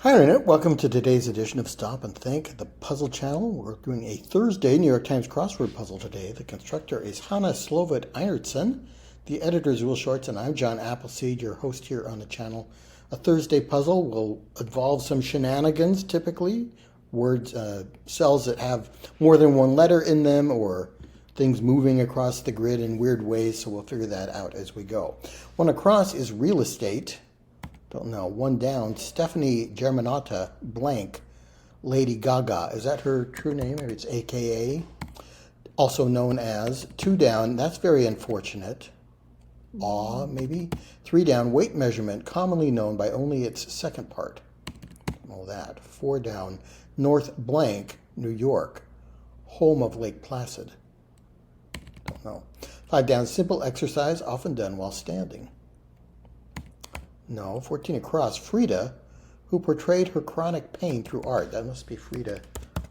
Hi Internet, welcome to today's edition of Stop and Think, the puzzle channel. We're doing a Thursday New York Times crossword puzzle today. The constructor is Hannah Slovut-Einertson. The editor is Will Shorts, and I'm John Appleseed, your host here on the channel. A Thursday puzzle will involve some shenanigans, typically. Words, cells that have more than one letter in them, or things moving across the grid in weird ways, so we'll figure that out as we go. One across is real estate. Don't know. One down, Stephanie Germanotta blank, Lady Gaga. Is that her true name? Maybe it's AKA. Also known as. Two down, that's very unfortunate. Aw, maybe. Three down, weight measurement, commonly known by only its second part. All that. Four down, North blank, New York, home of Lake Placid. Don't know. Five down, simple exercise, often done while standing. No. 14 across, Frida, who portrayed her chronic pain through art. That must be Frida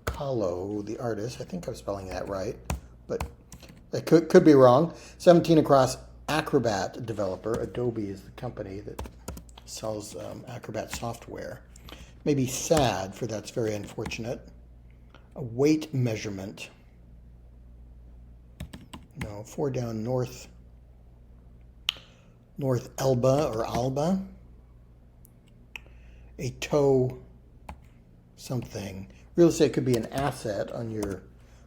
Kahlo, the artist. I think I'm spelling that right, but I could be wrong. 17 across, Acrobat developer. Adobe is the company that sells Acrobat software. Maybe sad, for that's very unfortunate. A weight measurement. No. Four down, North Elba or Alba. A toe something. Real estate could be an asset on your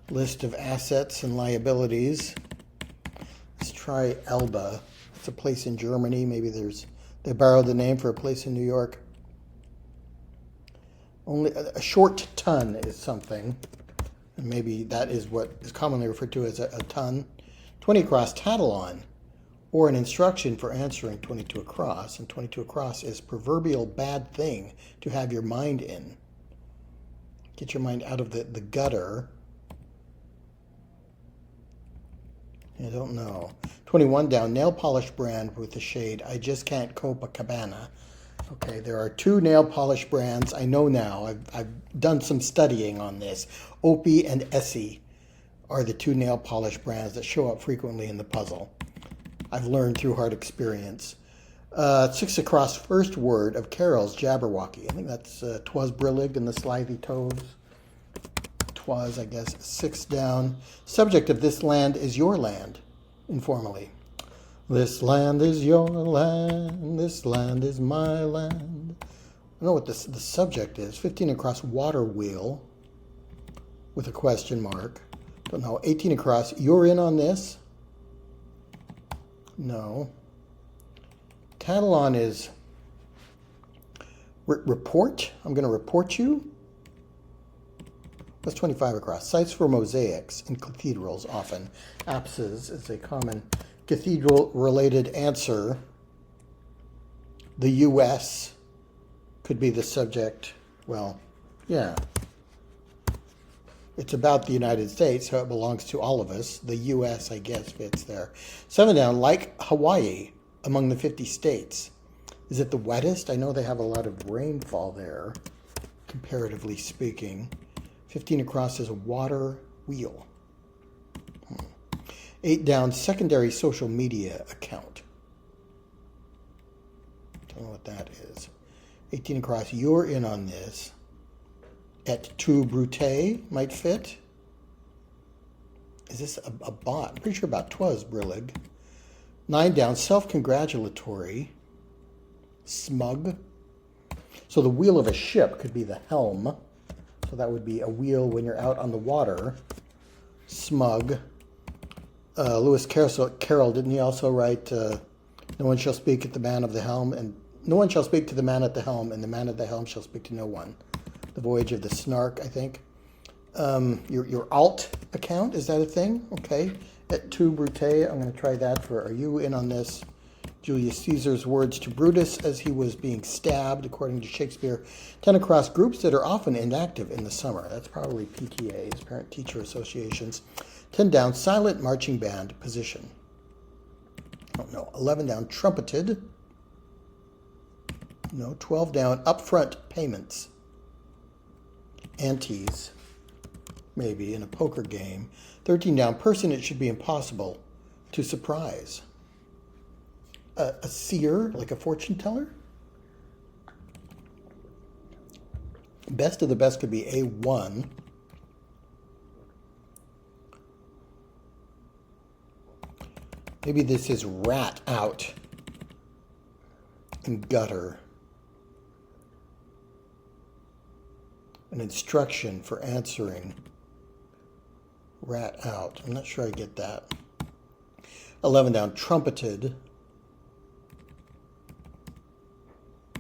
list of assets and liabilities. Let's try Elba. It's a place in Germany. Maybe they borrowed the name for a place in New York. Only a short ton is something. And maybe that is what is commonly referred to as a ton. 20 across, Tattleon, or an instruction for answering 22 across. And 22 across is proverbial bad thing to have your mind in. Get your mind out of the gutter. I don't know. 21 down, nail polish brand with the shade I just can't Copacabana. Okay, there are two nail polish brands. I know now. I've done some studying on this. Opie and Essie are the two nail polish brands that show up frequently in the puzzle. I've learned through hard experience. 6 across, first word of Carol's Jabberwocky. I think that's Twas Brillig and the Slithy Toes. Twas, I guess. 6 down. Subject of this land is your land, informally. This land is your land, this land is my land. I don't know what the subject is. 15 across, water wheel with a question mark. Don't know. 18 across, you're in on this. No. Tattleon is report. I'm going to report you. That's 25 across. Sites for mosaics in cathedrals often. Apses is a common cathedral-related answer. The U.S. could be the subject. Well, yeah. It's about the United States, so it belongs to all of us. The U.S., I guess, fits there. 7 down, like Hawaii, among the 50 states. Is it the wettest? I know they have a lot of rainfall there, comparatively speaking. 15 across is a water wheel. 8 down, secondary social media account. Don't know what that is. 18 across, you're in on this. Et tu, Brute might fit. Is this a bot? I'm pretty sure about Twas Brillig. 9 down, self-congratulatory. Smug. So the wheel of a ship could be the helm. So that would be a wheel when you're out on the water. Smug. Lewis Carroll, didn't he also write, no one shall speak at the man of the helm, and no one shall speak to the man at the helm, and the man at the helm shall speak to no one. The Voyage of the Snark, I think. Your alt account, is that a thing? Okay. Et tu, Brute, I'm going to try that for, are you in on this? Julius Caesar's words to Brutus as he was being stabbed, according to Shakespeare. 10 across, groups that are often inactive in the summer. That's probably PTAs, parent-teacher associations. 10 down, silent marching band position. I don't know. 11 down, trumpeted. No. 12 down, upfront payments. Antes, maybe, in a poker game. 13 down, person it should be impossible to surprise. A seer, like a fortune teller. Best of the best could be A1. Maybe this is rat out and gutter. An instruction for answering rat out. I'm not sure I get that. 11 down, trumpeted.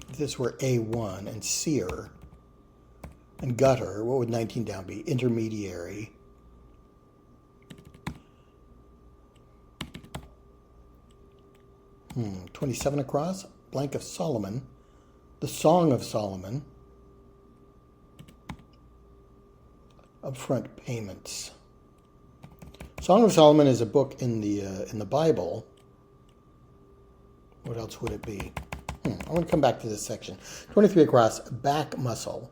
If this were A1 and seer and gutter, what would 19 down be? Intermediary. — 27 across, blank of Solomon. The Song of Solomon. Upfront payments. Song of Solomon is a book in the Bible. What else would it be? I'm going to come back to this section. 23 across, back muscle.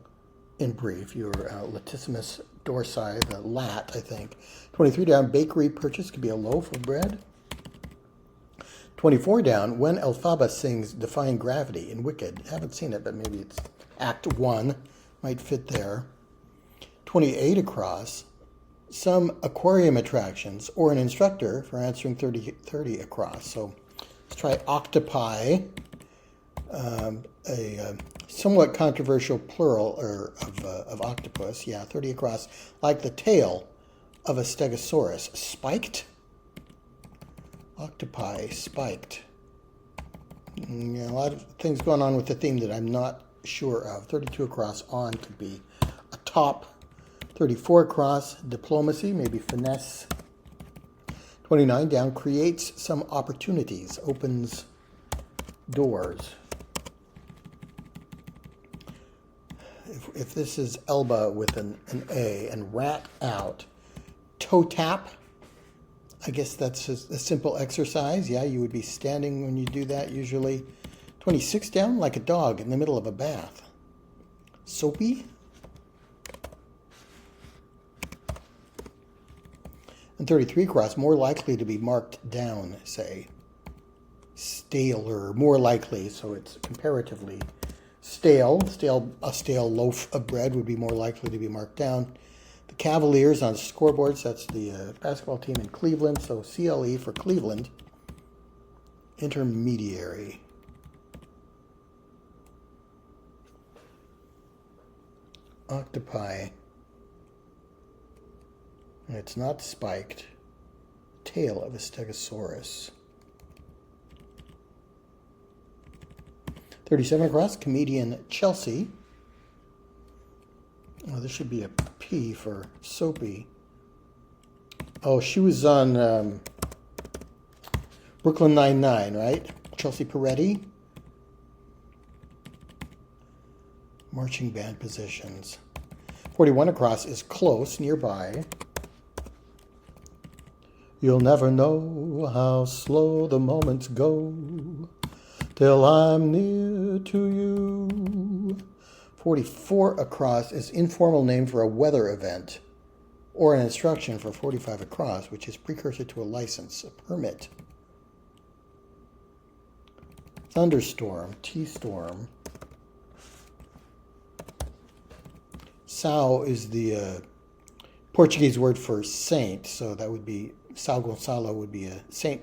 In brief, your latissimus dorsi, the lat, I think. 23 down, bakery purchase could be a loaf of bread. 24 down, when Elphaba sings Defying Gravity in Wicked. Haven't seen it, but maybe it's Act 1. Might fit there. 28 across, some aquarium attractions, or an instructor for answering 30 across. So let's try octopi, a somewhat controversial plural of octopus. Yeah, 30 across, like the tail of a stegosaurus. Spiked? Octopi, spiked. Yeah, a lot of things going on with the theme that I'm not sure of. 32 across, on could be a top. 34 across, diplomacy, maybe finesse. 29 down, creates some opportunities, opens doors. If this is Elba with an A and rat out, toe tap, I guess that's a simple exercise. Yeah, you would be standing when you do that usually. 26 down, like a dog in the middle of a bath. Soapy. And 33 across, more likely to be marked down, say. Staler, more likely, so it's comparatively stale. A stale loaf of bread would be more likely to be marked down. The Cavaliers on scoreboards, that's the basketball team in Cleveland, so CLE for Cleveland. Intermediary. Octopi. And it's not spiked. Tail of a stegosaurus. 37 across, comedian Chelsea. Oh, this should be a P for soapy. Oh, she was on Brooklyn Nine-Nine, right? Chelsea Peretti. Marching band positions. 41 across is close, nearby. You'll never know how slow the moments go till I'm near to you. 44 across is informal name for a weather event or an instruction for 45 across, which is precursor to a license, a permit. Thunderstorm, T-storm. São is the Portuguese word for saint, so that would be São Gonçalo would be a Saint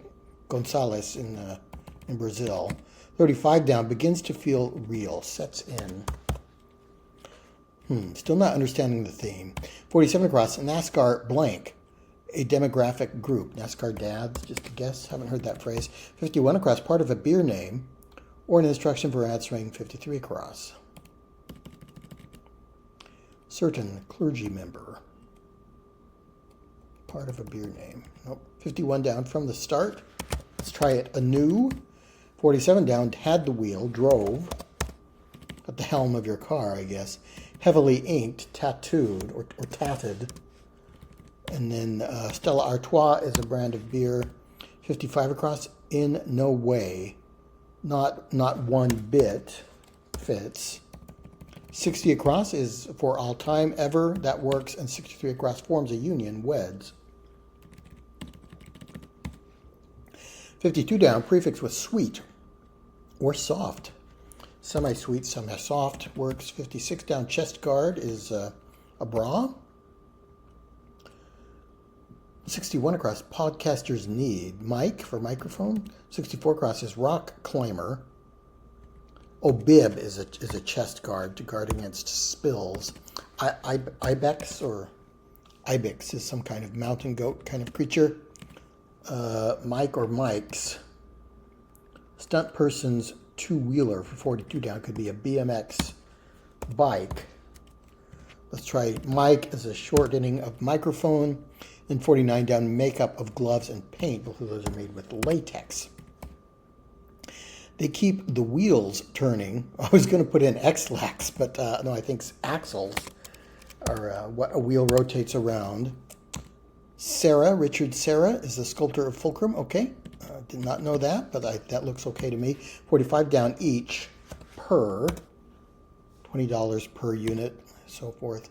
Gonçalves in Brazil. 35 down, begins to feel real, sets in. Still not understanding the theme. 47 across, NASCAR blank, a demographic group. NASCAR dads, just a guess, haven't heard that phrase. 51 across, part of a beer name, or an instruction for answering 53 across. Certain clergy member. Part of a beer name. Nope. 51 down from the start. Let's try it anew. 47 down, had the wheel, drove. At the helm of your car, I guess. Heavily inked, tattooed, or tatted. And then Stella Artois is a brand of beer. 55 across, in no way. Not one bit fits. 60 across is for all time, ever, that works. And 63 across forms a union, weds. 52 down, prefix with sweet or soft. Semi-sweet, semi-soft works. 56 down chest guard is a bra. 61 across podcasters need mic for microphone. 64 across is rock climber. Oh, bib is a chest guard to guard against spills. Ibex or ibex is some kind of mountain goat kind of creature. Mic or mics. Stunt person's two-wheeler for 42 down could be a BMX bike. Let's try mic as a shortening of microphone. And 49 down, makeup of gloves and paint. Both of those are made with latex. They keep the wheels turning. I was going to put in X-lax, but no, I think axles are what a wheel rotates around. Richard Serra is the sculptor of Fulcrum. Okay, did not know that, but that looks okay to me. 45 down each per, $20 per unit, so forth.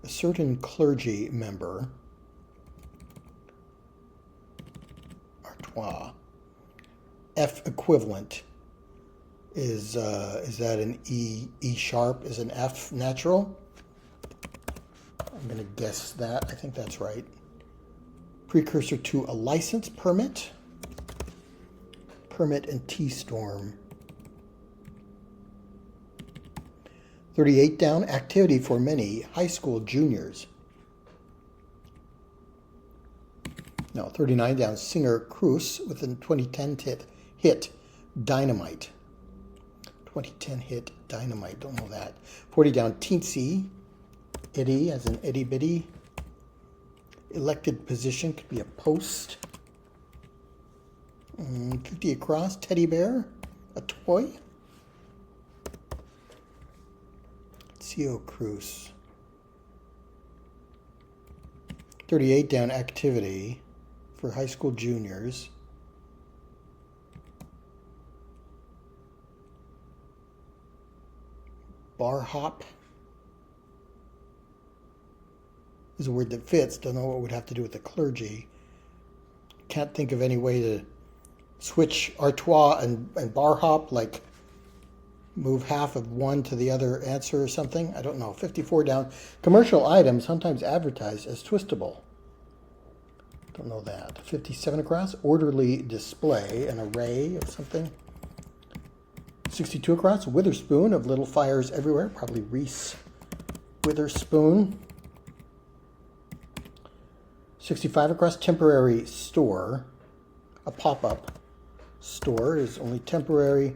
A certain clergy member. F equivalent is that an E sharp is an F natural? I'm going to guess that. I think that's right. Precursor to a license permit. Permit and T-storm. 38 down, activity for many high school juniors. No, 39 down, singer Cruz with a 2010 hit Dynamite. 2010 hit Dynamite, don't know that. 40 down, teensy, itty as an itty bitty. Elected position could be a post. 50 across, teddy bear, a toy. CO Cruz. 38 down, activity for high school juniors. Bar hop is a word that fits. Don't know what it would have to do with the clergy. Can't think of any way to switch artois and bar hop, like move half of one to the other answer or something. I don't know. 54 down. Commercial items sometimes advertised as twistable. Don't know that. 57 across, orderly display, an array of something. 62 across, Witherspoon of Little Fires Everywhere, probably Reese Witherspoon. 65 across, temporary store, a pop-up store is only temporary.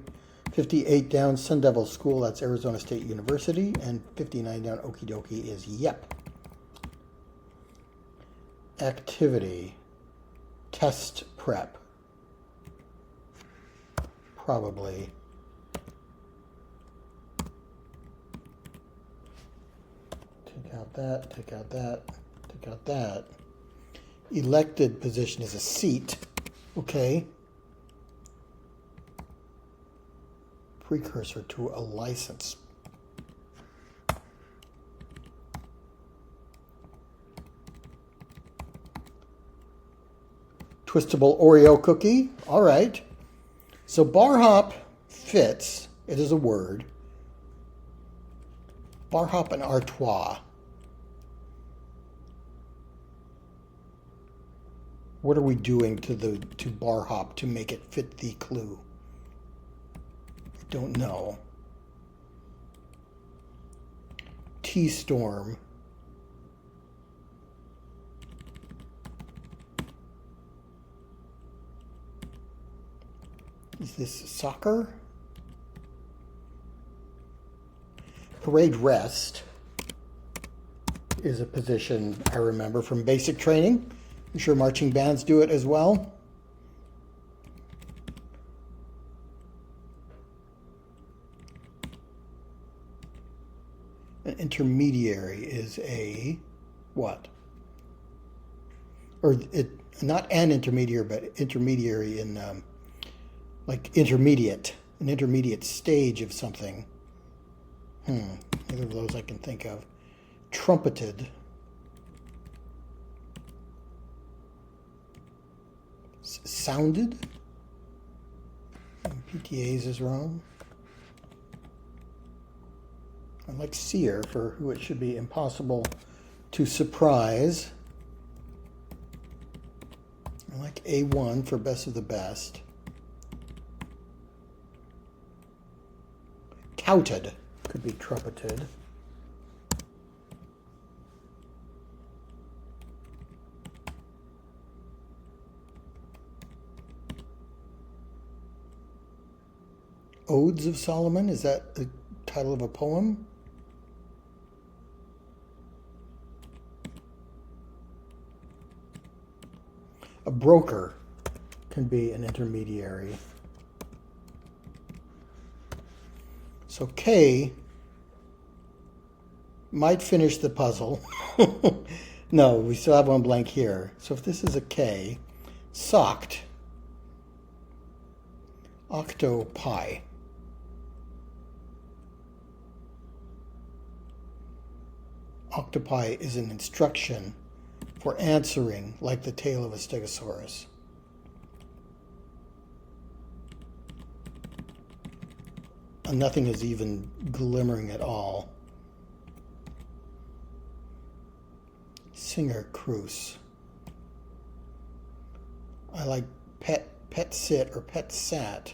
58 down, Sun Devil School, that's Arizona State University, and 59 down, Okie Dokie is Yep. Activity, test prep, probably. Take out that, take out that, take out that. Elected position is a seat, okay. Precursor to a license. Twistable Oreo cookie. All right. So bar hop fits. It is a word. Bar hop and artois. What are we doing to bar hop to make it fit the clue? I don't know. T-storm. Is this soccer? Parade rest is a position I remember from basic training. I'm sure marching bands do it as well. An intermediary is a what? Or it not an intermediary, but intermediary in like intermediate, an intermediate stage of something. Neither of those I can think of. Trumpeted. Sounded. PTAs is wrong. I like seer, for who it should be impossible to surprise. I like A1 for best of the best. Touted could be trumpeted. Odes of Solomon, is that the title of a poem? A broker can be an intermediary. So K might finish the puzzle. No, we still have one blank here. So if this is a K, socked, octopi. Octopi is an instruction for answering like the tail of a stegosaurus. And nothing is even glimmering at all. Singer Cruz. I like pet sit or pet sat.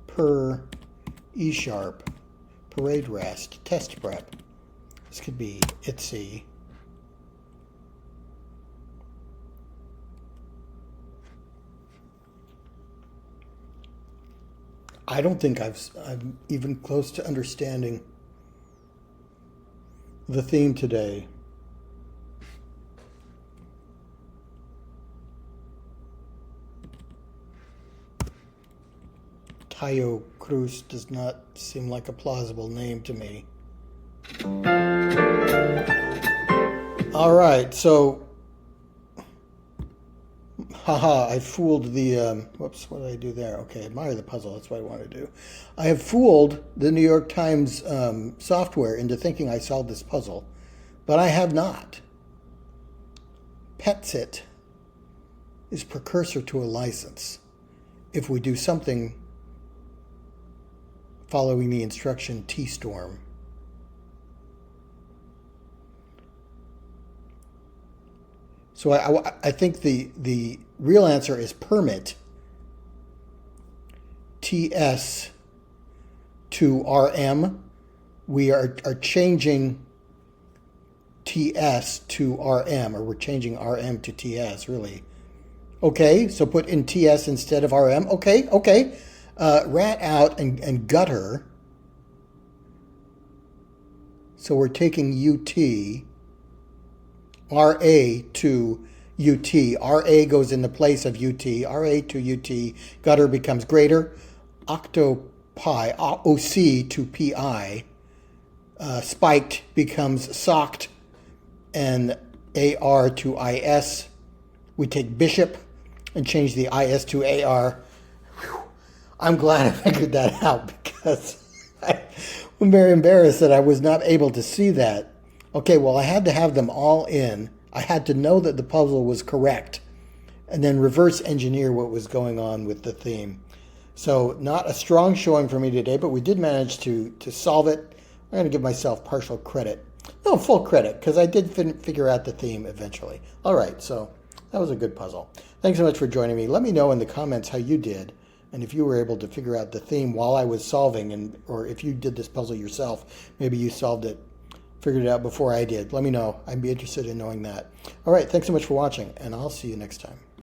Per E sharp. Parade rest. Test prep. This could be ITZY. I don't think I'm even close to understanding the theme today. Tayo Cruz does not seem like a plausible name to me. All right, so, haha, I fooled the, whoops, what did I do there? Okay, admire the puzzle, that's what I want to do. I have fooled the New York Times software into thinking I solved this puzzle, but I have not. Petsit is precursor to a license. If we do something following the instruction T-storm. So I think the real answer is permit. TS to RM. We are changing TS to RM, or we're changing RM to TS, really. Okay, so put in TS instead of RM. Okay. Rat out and gutter. So we're taking UT. RA to UT. RA goes in the place of UT. RA to UT. Gutter becomes greater. Octopi. OC to PI. Spiked becomes socked. And AR to IS. We take bishop and change the IS to AR. Whew. I'm glad I figured that out because I'm very embarrassed that I was not able to see that. Okay, well, I had to have them all in. I had to know that the puzzle was correct and then reverse engineer what was going on with the theme. So not a strong showing for me today, but we did manage to solve it. I'm going to give myself partial credit. No, full credit, because I did figure out the theme eventually. All right, so that was a good puzzle. Thanks so much for joining me. Let me know in the comments how you did, and if you were able to figure out the theme while I was solving, or if you did this puzzle yourself, maybe you solved it, figured it out before I did. Let me know. I'd be interested in knowing that. All right, thanks so much for watching, and I'll see you next time.